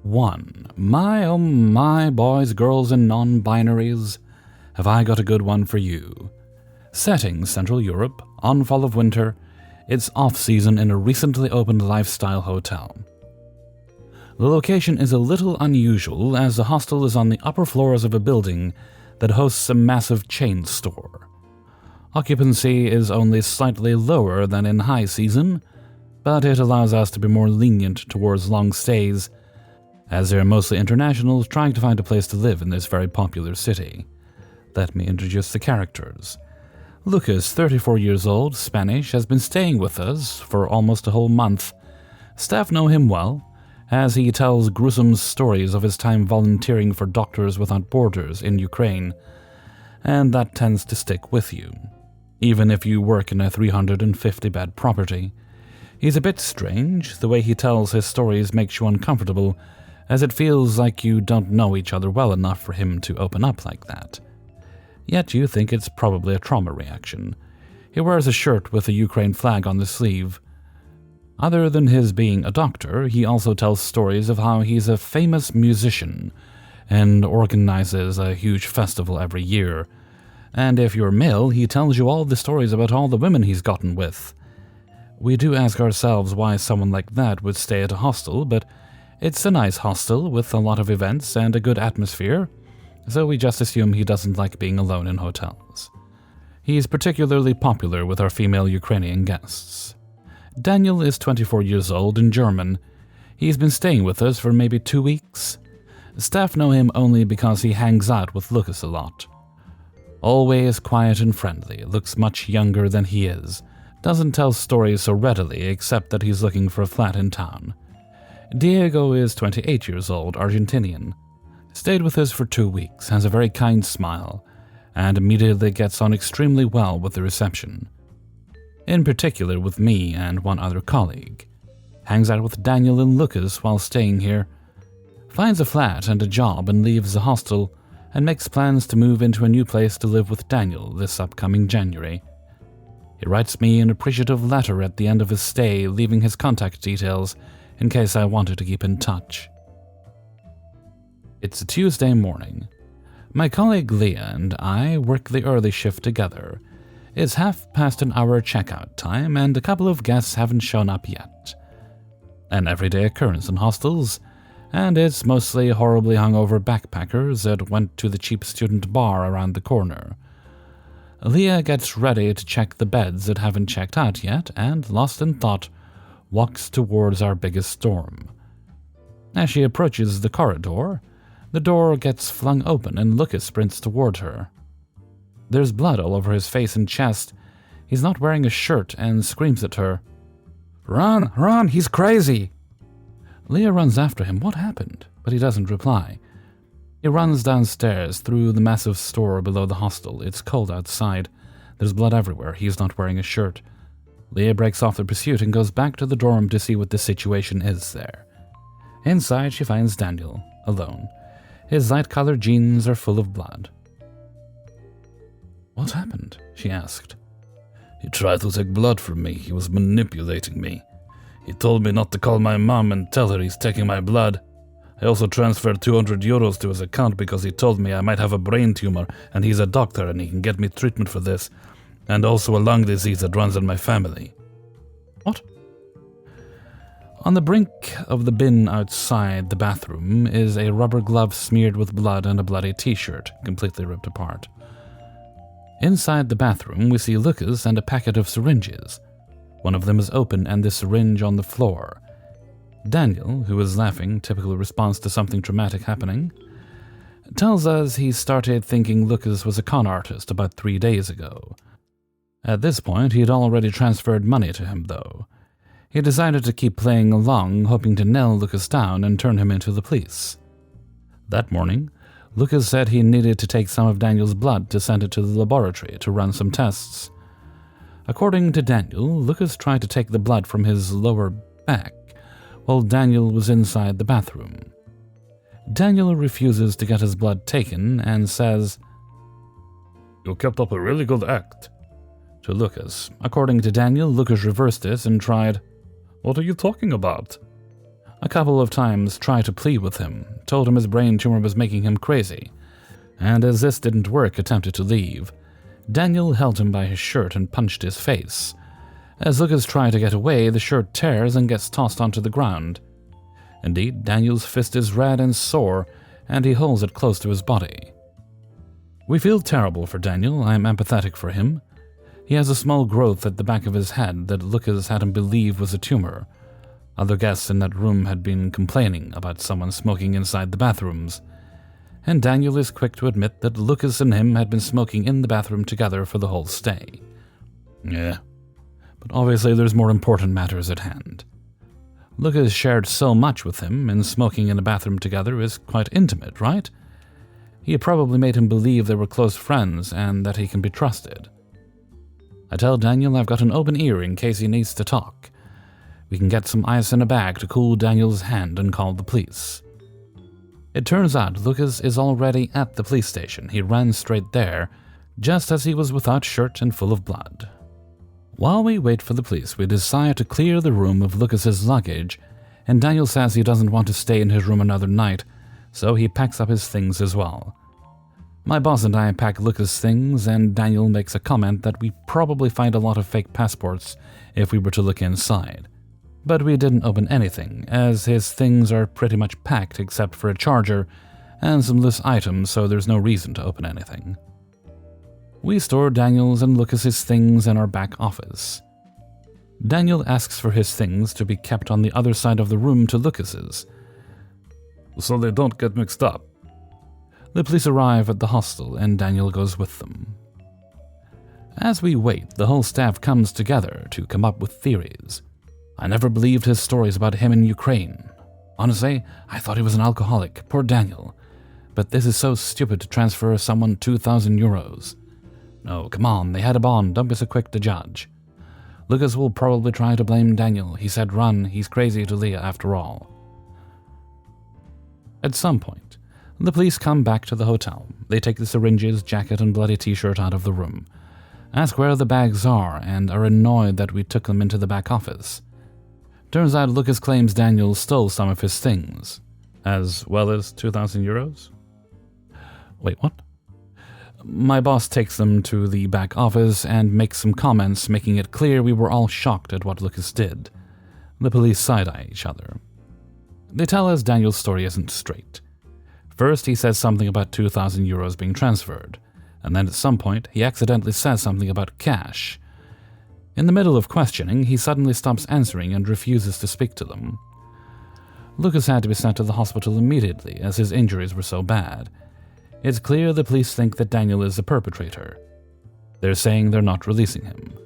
1. My, oh my, boys, girls, and non-binaries, have I got a good one for you. Setting Central Europe, on fall of winter, it's off-season in a recently opened lifestyle hotel. The location is a little unusual as the hostel is on the upper floors of a building that hosts a massive chain store. Occupancy is only slightly lower than in high season, but it allows us to be more lenient towards long stays, as they're mostly internationals trying to find a place to live in this very popular city. Let me introduce the characters. Lucas, 34 years old, Spanish, has been staying with us for almost a whole month. Staff know him well, as he tells gruesome stories of his time volunteering for Doctors Without Borders in Ukraine, and that tends to stick with you, even if you work in a 350-bed property. He's a bit strange. The way he tells his stories makes you uncomfortable, as it feels like you don't know each other well enough for him to open up like that. Yet you think it's probably a trauma reaction. He wears a shirt with a Ukraine flag on the sleeve. Other than his being a doctor, he also tells stories of how he's a famous musician and organizes a huge festival every year. And if you're male, he tells you all the stories about all the women he's gotten with. We do ask ourselves why someone like that would stay at a hostel, but it's a nice hostel with a lot of events and a good atmosphere, so we just assume he doesn't like being alone in hotels. He's particularly popular with our female Ukrainian guests. Daniel is 24 years old and German. He's been staying with us for maybe 2 weeks. Staff know him only because he hangs out with Lucas a lot. Always quiet and friendly, looks much younger than he is, doesn't tell stories so readily except that he's looking for a flat in town. Diego is 28 years old, Argentinian. Stayed with us for 2 weeks, has a very kind smile, and immediately gets on extremely well with the reception. In particular with me and one other colleague. Hangs out with Daniel and Lucas while staying here. Finds a flat and a job and leaves the hostel, and makes plans to move into a new place to live with Daniel this upcoming January. He writes me an appreciative letter at the end of his stay, leaving his contact details in case I wanted to keep in touch. It's a Tuesday morning. My colleague Leah and I work the early shift together. It's 1/2 checkout time, and a couple of guests haven't shown up yet. An everyday occurrence in hostels, and it's mostly horribly hungover backpackers that went to the cheap student bar around the corner. Leah gets ready to check the beds that haven't checked out yet, and, lost in thought, walks towards our biggest dorm. As she approaches the corridor, the door gets flung open and Lucas sprints toward her. There's blood all over his face and chest. He's not wearing a shirt and screams at her. "Run, run, he's crazy!" Leah runs after him. What happened? But he doesn't reply. He runs downstairs through the massive store below the hostel. It's cold outside. There's blood everywhere. He's not wearing a shirt. Leah breaks off the pursuit and goes back to the dorm to see what the situation is there. Inside, she finds Daniel, alone. His light-colored jeans are full of blood. "What happened?" she asked. "He tried to take blood from me. He was manipulating me. He told me not to call my mom and tell her he's taking my blood. I also transferred 200 euros to his account because he told me I might have a brain tumor and he's a doctor and he can get me treatment for this, and also a lung disease that runs in my family." "What?" On the brink of the bin outside the bathroom is a rubber glove smeared with blood and a bloody t-shirt, completely ripped apart. Inside the bathroom, we see Lucas and a packet of syringes. One of them is open and the syringe on the floor. Daniel, who is laughing, typical response to something traumatic happening, tells us he started thinking Lucas was a con artist about 3 days ago. At this point, he had already transferred money to him, though. He decided to keep playing along, hoping to nail Lucas down and turn him into the police. That morning, Lucas said he needed to take some of Daniel's blood to send it to the laboratory to run some tests. According to Daniel, Lucas tried to take the blood from his lower back while Daniel was inside the bathroom. Daniel refuses to get his blood taken and says, "You kept up a really good act," to Lucas. According to Daniel, Lucas reversed it and tried, "What are you talking about?" A couple of times tried to plead with him, told him his brain tumor was making him crazy, and as this didn't work, attempted to leave. Daniel held him by his shirt and punched his face. As Lucas tried to get away, the shirt tears and gets tossed onto the ground. Indeed, Daniel's fist is red and sore, and he holds it close to his body. We feel terrible for Daniel. I'm empathetic for him. He has a small growth at the back of his head that Lucas had him believe was a tumor. Other guests in that room had been complaining about someone smoking inside the bathrooms, and Daniel is quick to admit that Lucas and him had been smoking in the bathroom together for the whole stay. Yeah, but obviously there's more important matters at hand. Lucas shared so much with him, and smoking in a bathroom together is quite intimate, right? He probably made him believe they were close friends and that he can be trusted. I tell Daniel I've got an open ear in case he needs to talk. We can get some ice in a bag to cool Daniel's hand and call the police. It turns out Lucas is already at the police station. He ran straight there, just as he was without shirt and full of blood. While we wait for the police, we decide to clear the room of Lucas's luggage, and Daniel says he doesn't want to stay in his room another night, so he packs up his things as well. My boss and I pack Lucas' things, and Daniel makes a comment that we probably find a lot of fake passports if we were to look inside. But we didn't open anything, as his things are pretty much packed except for a charger and some loose items, so there's no reason to open anything. We store Daniel's and Lucas's things in our back office. Daniel asks for his things to be kept on the other side of the room to Lucas's, so they don't get mixed up. The police arrive at the hostel, and Daniel goes with them. As we wait, the whole staff comes together to come up with theories. I never believed his stories about him in Ukraine. Honestly, I thought he was an alcoholic, poor Daniel. But this is so stupid to transfer someone 2,000 euros. No, come on, they had a bond, don't be so quick to judge. Lucas will probably try to blame Daniel. He said run, he's crazy to Leah after all. At some point, the police come back to the hotel. They take the syringes, jacket, and bloody t-shirt out of the room, ask where the bags are, and are annoyed that we took them into the back office. Turns out Lucas claims Daniel stole some of his things, as well as 2,000 euros. Wait, what? My boss takes them to the back office and makes some comments, making it clear we were all shocked at what Lucas did. The police side-eye each other. They tell us Daniel's story isn't straight. First, he says something about 2,000 euros being transferred, and then at some point, he accidentally says something about cash. In the middle of questioning, he suddenly stops answering and refuses to speak to them. Lucas had to be sent to the hospital immediately, as his injuries were so bad. It's clear the police think that Daniel is the perpetrator. They're saying they're not releasing him.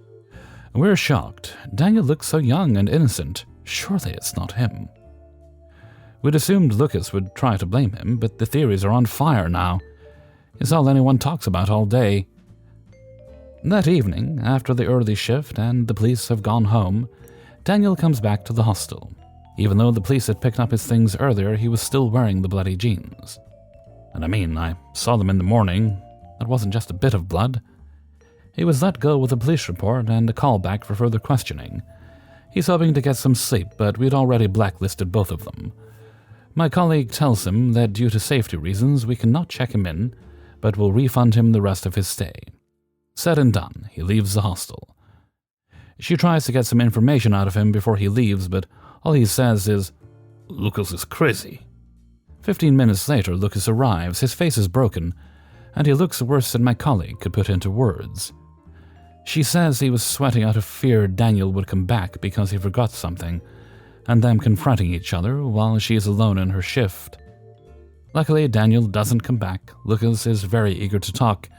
We're shocked. Daniel looks so young and innocent. Surely it's not him. We'd assumed Lucas would try to blame him, but the theories are on fire now. It's all anyone talks about all day. That evening, after the early shift and the police have gone home, Daniel comes back to the hostel. Even though the police had picked up his things earlier, he was still wearing the bloody jeans. And I saw them in the morning. That wasn't just a bit of blood. He was let go with a police report and a callback for further questioning. He's hoping to get some sleep, but we'd already blacklisted both of them. My colleague tells him that due to safety reasons, we cannot check him in, but will refund him the rest of his stay. Said and done, he leaves the hostel. She tries to get some information out of him before he leaves, but all he says is, Lucas is crazy. 15 minutes later, Lucas arrives. His face is broken, and he looks worse than my colleague could put into words. She says he was sweating out of fear Daniel would come back because he forgot something, and them confronting each other while she is alone in her shift. Luckily, Daniel doesn't come back. Lucas is very eager to talk.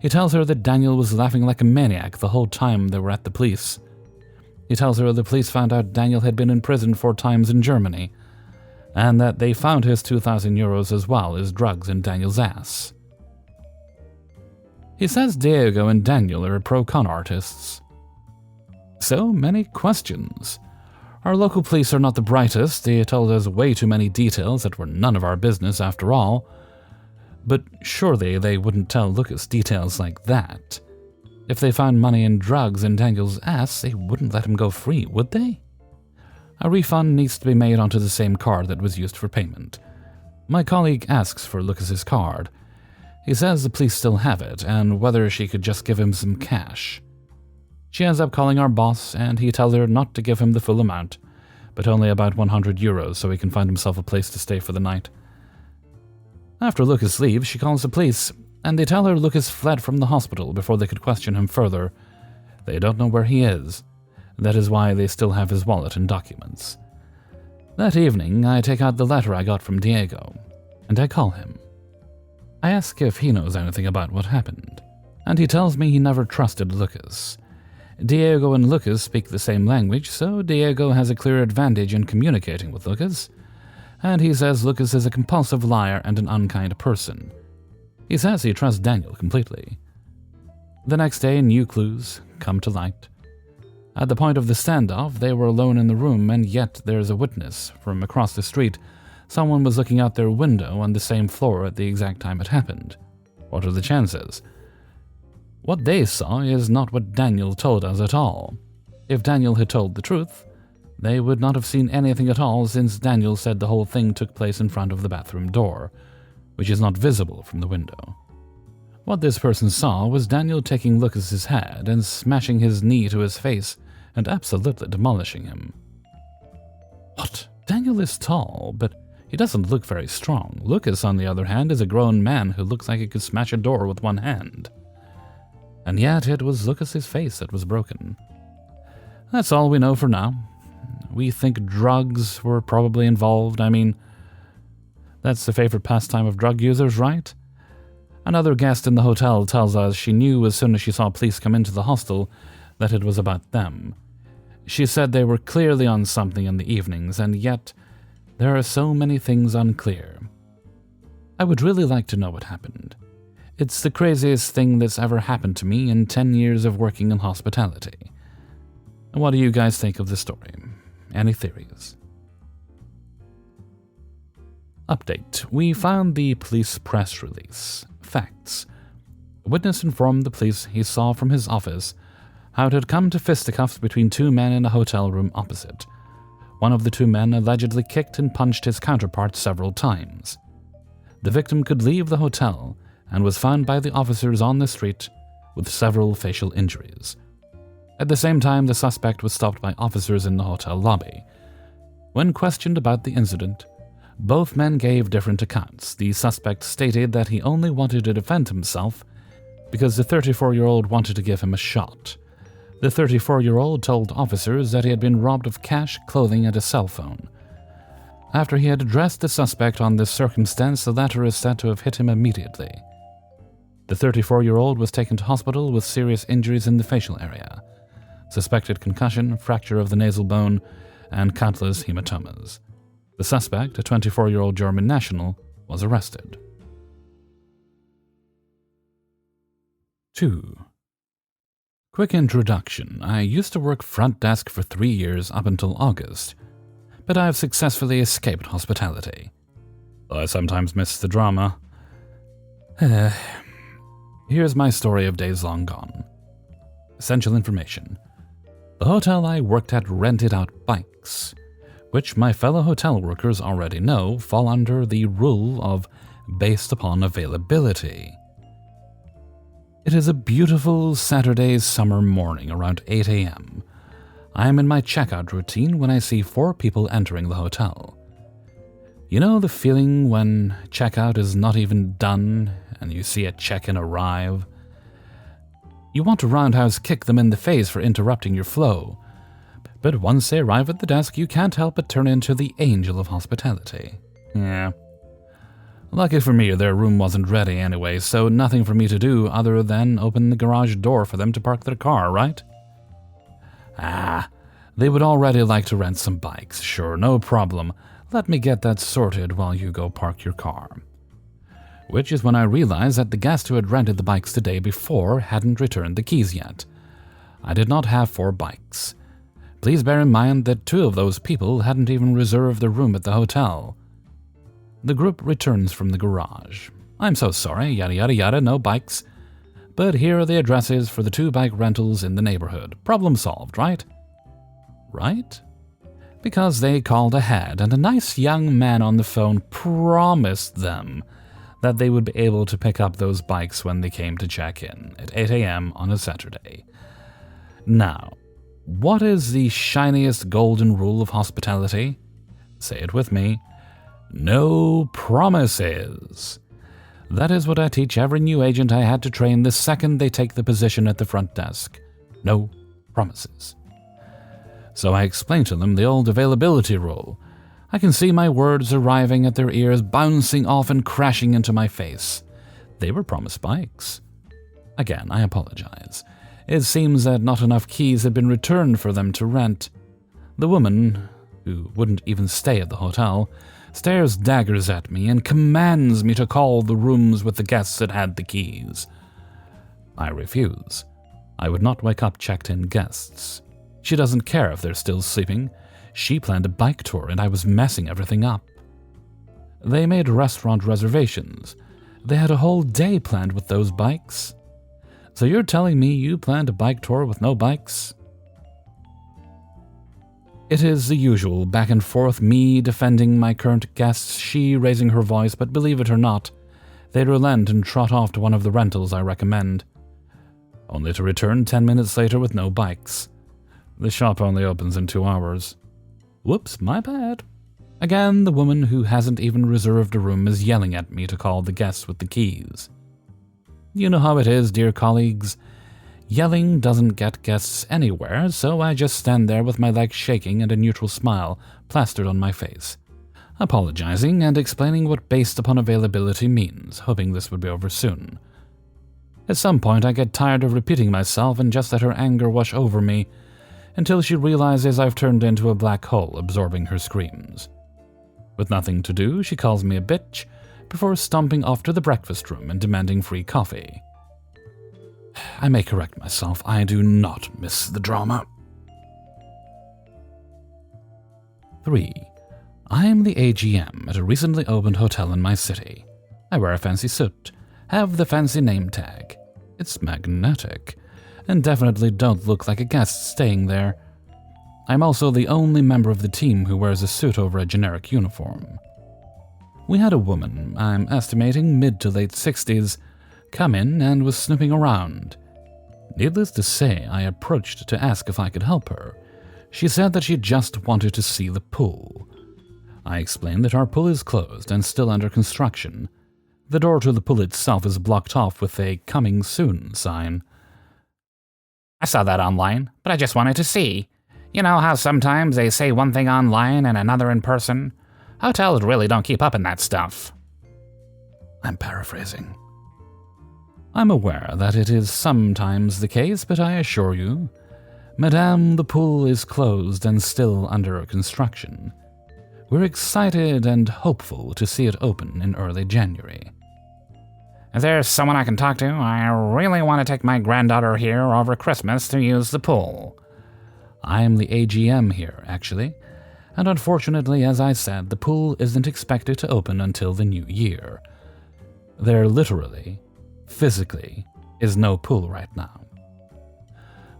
He tells her that Daniel was laughing like a maniac the whole time they were at the police. He tells her the police found out Daniel had been in prison 4 times in Germany, and that they found his 2,000 euros as well as drugs in Daniel's ass. He says Diego and Daniel are pro-con artists. So many questions. Our local police are not the brightest. They told us way too many details that were none of our business after all. But surely they wouldn't tell Lucas details like that. If they found money and drugs in Daniel's ass, they wouldn't let him go free, would they? A refund needs to be made onto the same card that was used for payment. My colleague asks for Lucas's card. He says the police still have it, and whether she could just give him some cash. She ends up calling our boss, and he tells her not to give him the full amount, but only about 100 euros so he can find himself a place to stay for the night. After Lucas leaves, she calls the police, and they tell her Lucas fled from the hospital before they could question him further. They don't know where he is. That is why they still have his wallet and documents. That evening, I take out the letter I got from Diego, and I call him. I ask if he knows anything about what happened, and he tells me he never trusted Lucas. Diego and Lucas speak the same language, so Diego has a clear advantage in communicating with Lucas, and he says Lucas is a compulsive liar and an unkind person. He says he trusts Daniel completely. The next day, new clues come to light. At the point of the standoff, they were alone in the room, and yet there's a witness from across the street. Someone was looking out their window on the same floor at the exact time it happened. What are the chances? What they saw is not what Daniel told us at all. If Daniel had told the truth, they would not have seen anything at all, since Daniel said the whole thing took place in front of the bathroom door, which is not visible from the window. What this person saw was Daniel taking Lucas's head and smashing his knee to his face and absolutely demolishing him. What? Daniel is tall, but he doesn't look very strong. Lucas, on the other hand, is a grown man who looks like he could smash a door with one hand. And yet it was Lucas's face that was broken. That's all we know for now. We think drugs were probably involved. I mean, that's the favorite pastime of drug users, right? Another guest in the hotel tells us she knew as soon as she saw police come into the hostel that it was about them. She said they were clearly on something in the evenings, and yet there are so many things unclear. I would really like to know what happened. It's the craziest thing that's ever happened to me in 10 years of working in hospitality. What do you guys think of the story? Any theories? Update. We found the police press release. Facts. A witness informed the police he saw from his office how it had come to fisticuffs between two men in a hotel room opposite. One of the two men allegedly kicked and punched his counterpart several times. The victim could leave the hotel and was found by the officers on the street with several facial injuries. At the same time, the suspect was stopped by officers in the hotel lobby. When questioned about the incident, both men gave different accounts. The suspect stated that he only wanted to defend himself because the 34-year-old wanted to give him a shot. The 34-year-old told officers that he had been robbed of cash, clothing, and a cell phone. After he had addressed the suspect on this circumstance, the latter is said to have hit him immediately. The 34-year-old was taken to hospital with serious injuries in the facial area, suspected concussion, fracture of the nasal bone, and countless hematomas. The suspect, a 24-year-old German national, was arrested. 2. Quick introduction. I used to work front desk for 3 years up until August, but I have successfully escaped hospitality. I sometimes miss the drama. Here's my story of days long gone. Essential information. The hotel I worked at rented out bikes, which my fellow hotel workers already know fall under the rule of based upon availability. It is a beautiful Saturday summer morning around 8 a.m. I am in my checkout routine when I see 4 people entering the hotel. You know the feeling when checkout is not even done and you see a check-in arrive? You want to roundhouse kick them in the face for interrupting your flow, but once they arrive at the desk, you can't help but turn into the angel of hospitality. Yeah. Lucky for me, their room wasn't ready anyway, so nothing for me to do other than open the garage door for them to park their car, right? They would already like to rent some bikes. Sure, no problem. Let me get that sorted while you go park your car. Which is when I realized that the guest who had rented the bikes the day before hadn't returned the keys yet. I did not have 4 bikes. Please bear in mind that 2 of those people hadn't even reserved a room at the hotel. The group returns from the garage. I'm so sorry, yada yada yada, no bikes. But here are the addresses for the 2 bike rentals in the neighborhood. Problem solved, right? Right? because they called ahead, and a nice young man on the phone promised them that they would be able to pick up those bikes when they came to check in at 8 a.m. on a Saturday. Now, what is the shiniest golden rule of hospitality? Say it with me. No promises. That is what I teach every new agent I had to train the second they take the position at the front desk. No promises. So I explained to them the old availability rule. I can see my words arriving at their ears, bouncing off and crashing into my face. They were promised bikes. Again, I apologize. It seems that not enough keys had been returned for them to rent. The woman, who wouldn't even stay at the hotel, stares daggers at me and commands me to call the rooms with the guests that had the keys. I refuse. I would not wake up checked-in guests. She doesn't care if they're still sleeping. She planned a bike tour and I was messing everything up. They made restaurant reservations. They had a whole day planned with those bikes. So you're telling me you planned a bike tour with no bikes? It is the usual back and forth, me defending my current guests, she raising her voice, but believe it or not, they relent and trot off to one of the rentals I recommend, only to return 10 minutes later with no bikes. The shop only opens in 2 hours. Whoops, my bad. Again, the woman who hasn't even reserved a room is yelling at me to call the guests with the keys. You know how it is, dear colleagues. Yelling doesn't get guests anywhere, so I just stand there with my legs shaking and a neutral smile plastered on my face, apologizing and explaining what based upon availability means, hoping this would be over soon. At some point, I get tired of repeating myself and just let her anger wash over me until she realizes I've turned into a black hole absorbing her screams. With nothing to do, she calls me a bitch before stomping off to the breakfast room and demanding free coffee. I may correct myself, I do not miss the drama. 3. I am the AGM at a recently opened hotel in my city. I wear a fancy suit, have the fancy name tag. It's magnetic, and definitely don't look like a guest staying there. I'm also the only member of the team who wears a suit over a generic uniform. We had a woman, I'm estimating mid to late 60s, come in and was snooping around. Needless to say, I approached to ask if I could help her. She said that she just wanted to see the pool. I explained that our pool is closed and still under construction. The door to the pool itself is blocked off with a "Coming Soon" sign. I saw that online, but I just wanted to see. You know how sometimes they say one thing online and another in person? Hotels really don't keep up in that stuff. I'm paraphrasing. I'm aware that it is sometimes the case, but I assure you, Madame, the pool is closed and still under construction. We're excited and hopeful to see it open in early January. Is there someone I can talk to? I really want to take my granddaughter here over Christmas to use the pool. I am the AGM here, actually, and unfortunately, as I said, the pool isn't expected to open until the new year. There literally, physically, is no pool right now.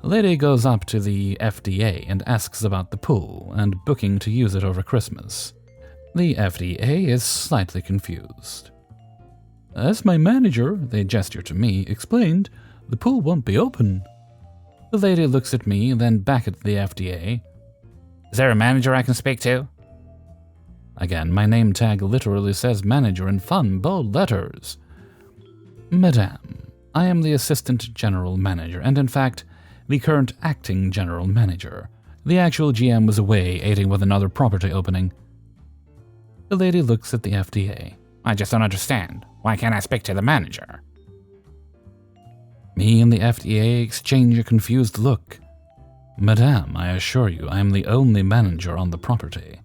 A lady goes up to the FDA and asks about the pool and booking to use it over Christmas. The FDA is slightly confused. As my manager, they gesture to me, explained, the pool won't be open. The lady looks at me, then back at the FDA. Is there a manager I can speak to? Again, my name tag literally says manager in fun, bold letters. Madame, I am the assistant general manager, and in fact, the current acting general manager. The actual GM was away aiding with another property opening. The lady looks at the FDA. I just don't understand. Why can't I speak to the manager? Me and the FDA exchange a confused look. Madame, I assure you, I am the only manager on the property.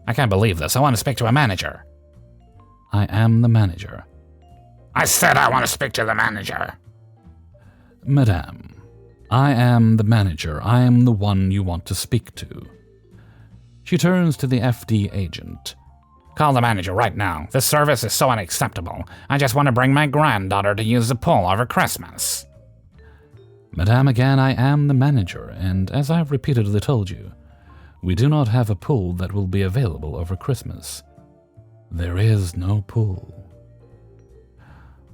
I can't believe this. I want to speak to a manager. I am the manager. I said I want to speak to the manager. Madame, I am the manager. I am the one you want to speak to. She turns to the FD agent. Call the manager right now. This service is so unacceptable. I just want to bring my granddaughter to use the pool over Christmas. Madame, again, I am the manager, and as I've repeatedly told you, We do not have a pool that will be available over Christmas. There is no pool.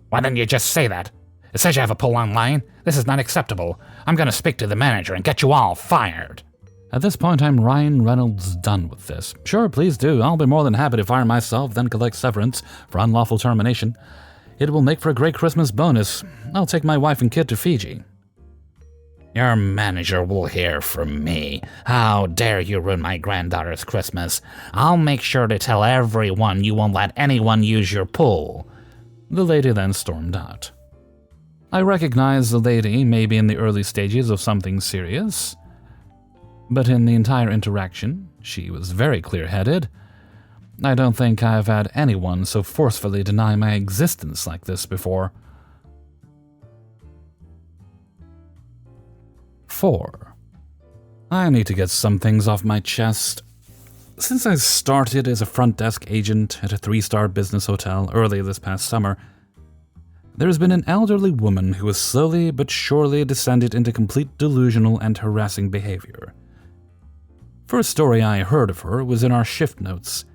Why didn't you just say that? It says you have a pool online. This is not acceptable. I'm going to speak to the manager and get you all fired. At this point, I'm Ryan Reynolds done with this. Sure, please do. I'll be more than happy to fire myself, then collect severance for unlawful termination. It will make for a great Christmas bonus. I'll take my wife and kid to Fiji. Your manager will hear from me. How dare you ruin my granddaughter's Christmas? I'll make sure to tell everyone you won't let anyone use your pool. The lady then stormed out. I recognize the lady may be in the early stages of something serious, but in the entire interaction, she was very clear-headed. I don't think I've had anyone so forcefully deny my existence like this before. 4. I need to get some things off my chest. Since I started as a front desk agent at a 3-star business hotel early this past summer, there has been an elderly woman who has slowly but surely descended into complete delusional and harassing behavior. First story I heard of her was in our shift notes.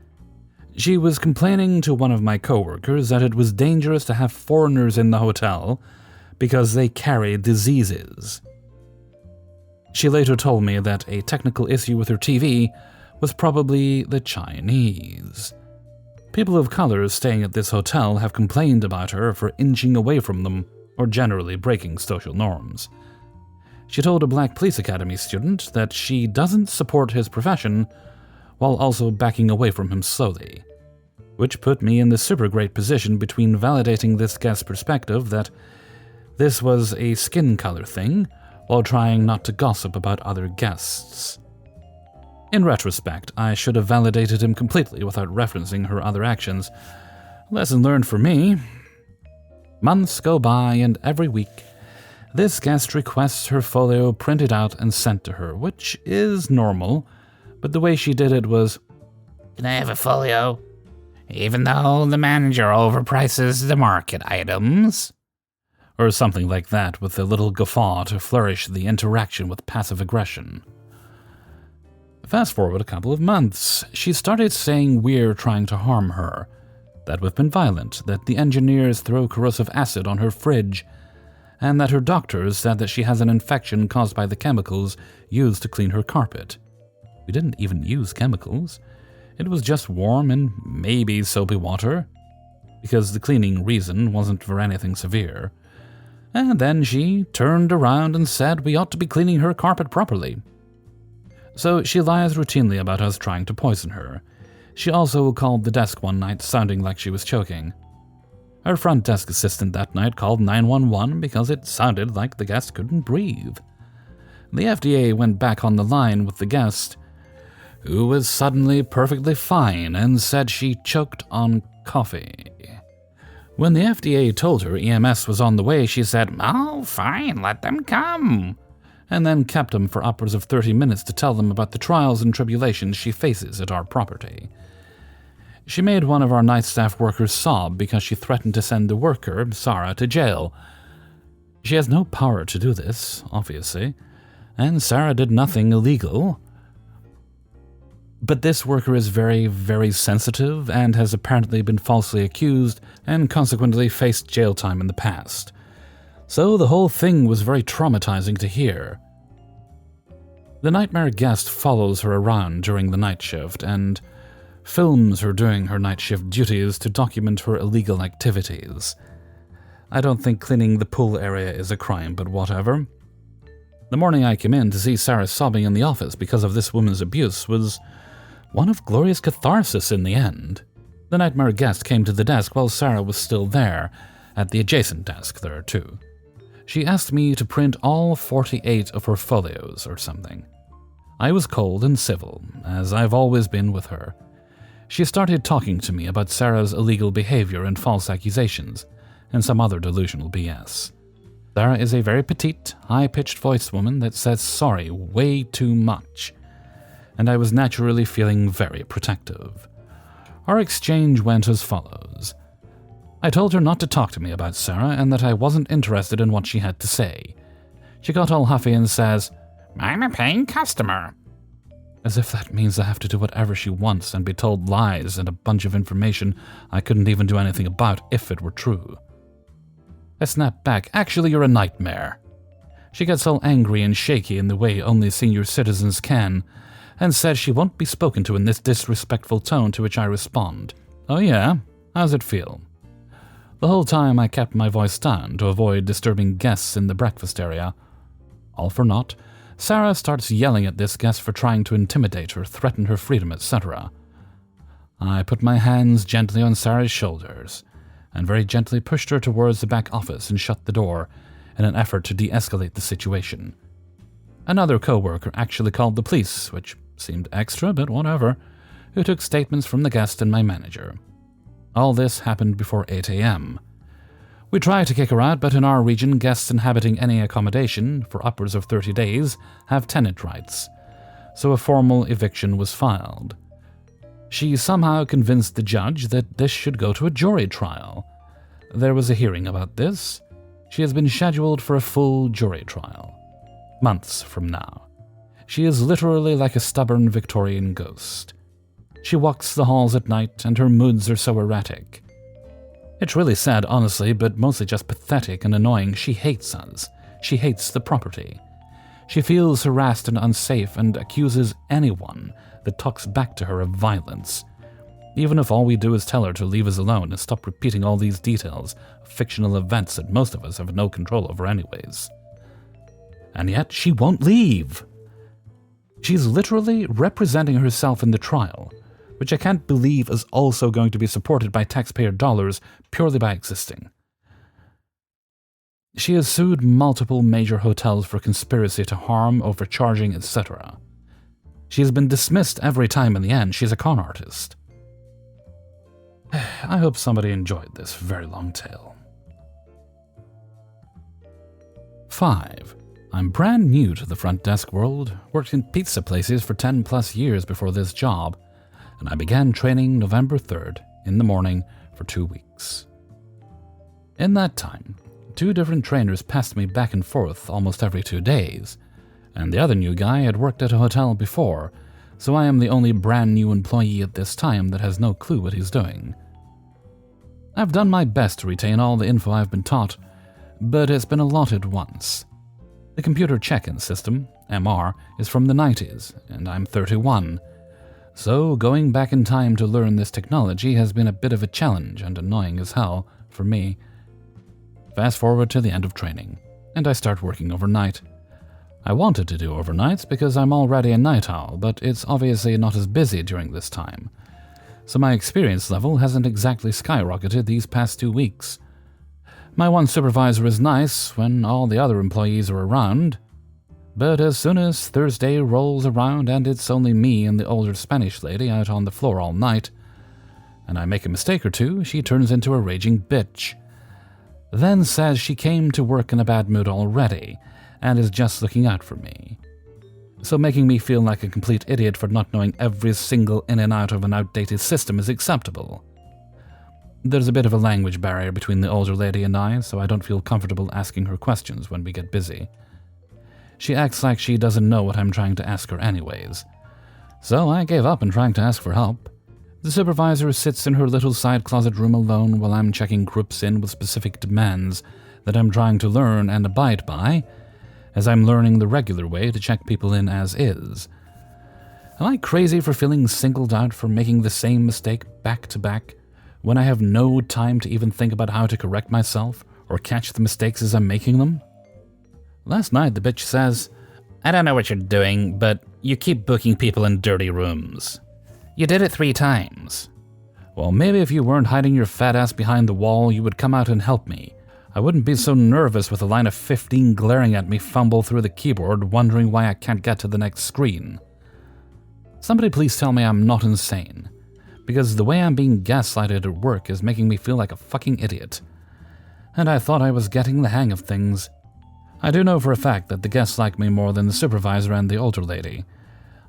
She was complaining to one of my coworkers that it was dangerous to have foreigners in the hotel because they carry diseases. She later told me that a technical issue with her TV was probably the Chinese. People of color staying at this hotel have complained about her for inching away from them or generally breaking social norms. She told a black police academy student that she doesn't support his profession while also backing away from him slowly, which put me in the super great position between validating this guest's perspective that this was a skin color thing while trying not to gossip about other guests. In retrospect, I should have validated him completely without referencing her other actions. Lesson learned for me. Months go by, and every week, this guest requests her folio printed out and sent to her, which is normal, but the way she did it was, "Can I have a folio? Even though the manager overprices the market items." Or something like that, with a little guffaw to flourish the interaction with passive aggression. Fast forward a couple of months, she started saying we're trying to harm her, that we've been violent, that the engineers throw corrosive acid on her fridge, and that her doctors said that she has an infection caused by the chemicals used to clean her carpet. We didn't even use chemicals. It was just warm and maybe soapy water, because the cleaning reason wasn't for anything severe. And then she turned around and said we ought to be cleaning her carpet properly. So she lies routinely about us trying to poison her. She also called the desk one night sounding like she was choking. Our front desk assistant that night called 911 because it sounded like the guest couldn't breathe. The FDA went back on the line with the guest, who was suddenly perfectly fine and said she choked on coffee. When the FDA told her EMS was on the way, she said, "Oh, fine, let them come," and then kept them for upwards of 30 minutes to tell them about the trials and tribulations she faces at our property. She made one of our night staff workers sob because she threatened to send the worker, Sarah, to jail. She has no power to do this, obviously, and Sarah did nothing illegal. But this worker is very, very sensitive and has apparently been falsely accused and consequently faced jail time in the past. So the whole thing was very traumatizing to hear. The nightmare guest follows her around during the night shift and films her doing her night shift duties to document her illegal activities. I don't think cleaning the pool area is a crime, but whatever. The morning I came in to see Sarah sobbing in the office because of this woman's abuse was one of glorious catharsis in the end. The nightmare guest came to the desk while Sarah was still there, at the adjacent desk there too. She asked me to print all 48 of her folios or something. I was cold and civil, as I've always been with her. She started talking to me about Sarah's illegal behavior and false accusations, and some other delusional BS. Sarah is a very petite, high-pitched voiced woman that says sorry way too much, and I was naturally feeling very protective. Our exchange went as follows. I told her not to talk to me about Sarah and that I wasn't interested in what she had to say. She got all huffy and says, "I'm a paying customer." As if that means I have to do whatever she wants and be told lies and a bunch of information I couldn't even do anything about if it were true. I snap back, "Actually, you're a nightmare." She gets all angry and shaky in the way only senior citizens can, and says she won't be spoken to in this disrespectful tone, to which I respond, "Oh yeah? How's it feel?" The whole time I kept my voice down to avoid disturbing guests in the breakfast area. All for naught. Sarah starts yelling at this guest for trying to intimidate her, threaten her freedom, etc. I put my hands gently on Sarah's shoulders and very gently pushed her towards the back office and shut the door in an effort to de-escalate the situation. Another co-worker actually called the police, which seemed extra, but whatever, who took statements from the guest and my manager. All this happened before 8 a.m. We tried to kick her out, but in our region, guests inhabiting any accommodation for upwards of 30 days have tenant rights, so a formal eviction was filed. She somehow convinced the judge that this should go to a jury trial. There was a hearing about this. She has been scheduled for a full jury trial. Months from now. She is literally like a stubborn Victorian ghost. She walks the halls at night, and her moods are so erratic. It's really sad, honestly, but mostly just pathetic and annoying. She hates us. She hates the property. She feels harassed and unsafe and accuses anyone that talks back to her of violence, even if all we do is tell her to leave us alone and stop repeating all these details of fictional events that most of us have no control over anyways. And yet she won't leave. She's literally representing herself in the trial, which I can't believe is also going to be supported by taxpayer dollars purely by existing. She has sued multiple major hotels for conspiracy to harm, overcharging, etc. She has been dismissed every time in the end. She's a con artist. I hope somebody enjoyed this very long tale. 5. I'm brand new to the front desk world, worked in pizza places for 10 plus years before this job, and I began training November 3rd in the morning for 2 weeks. In that time, 2 different trainers passed me back and forth almost every 2 days, and the other new guy had worked at a hotel before, so I am the only brand new employee at this time that has no clue what he's doing. I've done my best to retain all the info I've been taught, but it's been a lot at once. The computer check-in system, MR, is from the 90s, and I'm 31, so going back in time to learn this technology has been a bit of a challenge and annoying as hell for me. Fast forward to the end of training, and I start working overnight. I wanted to do overnights because I'm already a night owl, but it's obviously not as busy during this time, so my experience level hasn't exactly skyrocketed these past 2 weeks. My one supervisor is nice when all the other employees are around, but as soon as Thursday rolls around and it's only me and the older Spanish lady out on the floor all night, and I make a mistake or two, she turns into a raging bitch. Then says she came to work in a bad mood already, and is just looking out for me. So making me feel like a complete idiot for not knowing every single in and out of an outdated system is acceptable. There's a bit of a language barrier between the older lady and I, so I don't feel comfortable asking her questions when we get busy. She acts like she doesn't know what I'm trying to ask her anyways. So I gave up on trying to ask for help. The supervisor sits in her little side closet room alone while I'm checking groups in with specific demands that I'm trying to learn and abide by, as I'm learning the regular way to check people in as is. Am I crazy for feeling singled out for making the same mistake back to back, when I have no time to even think about how to correct myself or catch the mistakes as I'm making them? Last night the bitch says, I don't know what you're doing, but you keep booking people in dirty rooms. You did it 3 times. Well, maybe if you weren't hiding your fat ass behind the wall, you would come out and help me. I wouldn't be so nervous with a line of 15 glaring at me fumble through the keyboard, wondering why I can't get to the next screen. Somebody please tell me I'm not insane, because the way I'm being gaslighted at work is making me feel like a fucking idiot. And I thought I was getting the hang of things. I do know for a fact that the guests like me more than the supervisor and the older lady.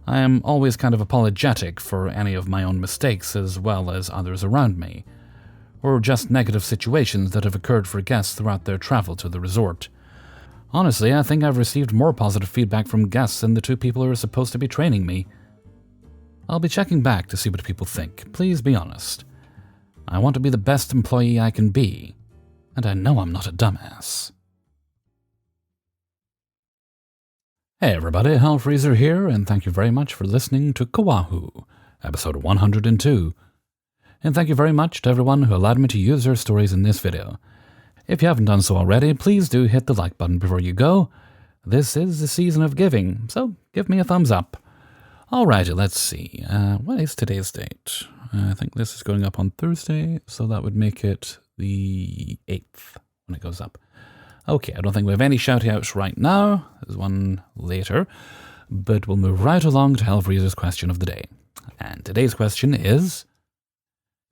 I am always kind of apologetic for any of my own mistakes as well as others around me, or just negative situations that have occurred for guests throughout their travel to the resort. Honestly, I think I've received more positive feedback from guests than the 2 people who are supposed to be training me. I'll be checking back to see what people think. Please be honest. I want to be the best employee I can be, and I know I'm not a dumbass. Hey everybody, Hellfreezer here, and thank you very much for listening to Coahw, episode 102. And thank you very much to everyone who allowed me to use their stories in this video. If you haven't done so already, please do hit the like button before you go. This is the season of giving, so give me a thumbs up. Alrighty, let's see. What is today's date? I think this is going up on Thursday, so that would make it the 8th when it goes up. Okay, I don't think we have any shout-outs right now. There's one later. But we'll move right along to Hellfreezer's question of the day. And today's question is,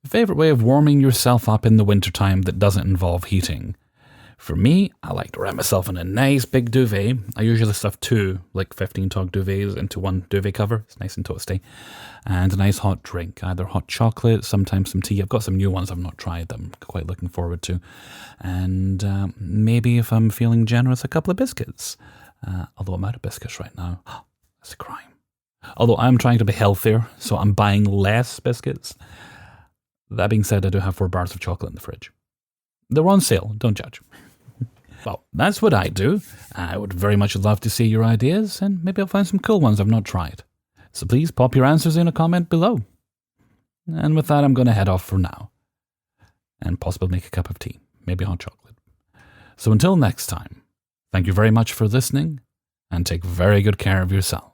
favorite way of warming yourself up in the wintertime that doesn't involve heating? For me, I like to wrap myself in a nice big duvet. I usually stuff 2, like 15-tog duvets into one duvet cover. It's nice and toasty. And a nice hot drink, either hot chocolate, sometimes some tea. I've got some new ones I've not tried that I'm quite looking forward to. And maybe if I'm feeling generous, a couple of biscuits. Although I'm out of biscuits right now. That's a crime. Although I'm trying to be healthier, so I'm buying less biscuits. That being said, I do have 4 bars of chocolate in the fridge. They're on sale, don't judge. Well, that's what I do. I would very much love to see your ideas, and maybe I'll find some cool ones I've not tried. So please pop your answers in a comment below. And with that, I'm going to head off for now. And possibly make a cup of tea, maybe hot chocolate. So until next time, thank you very much for listening, and take very good care of yourself.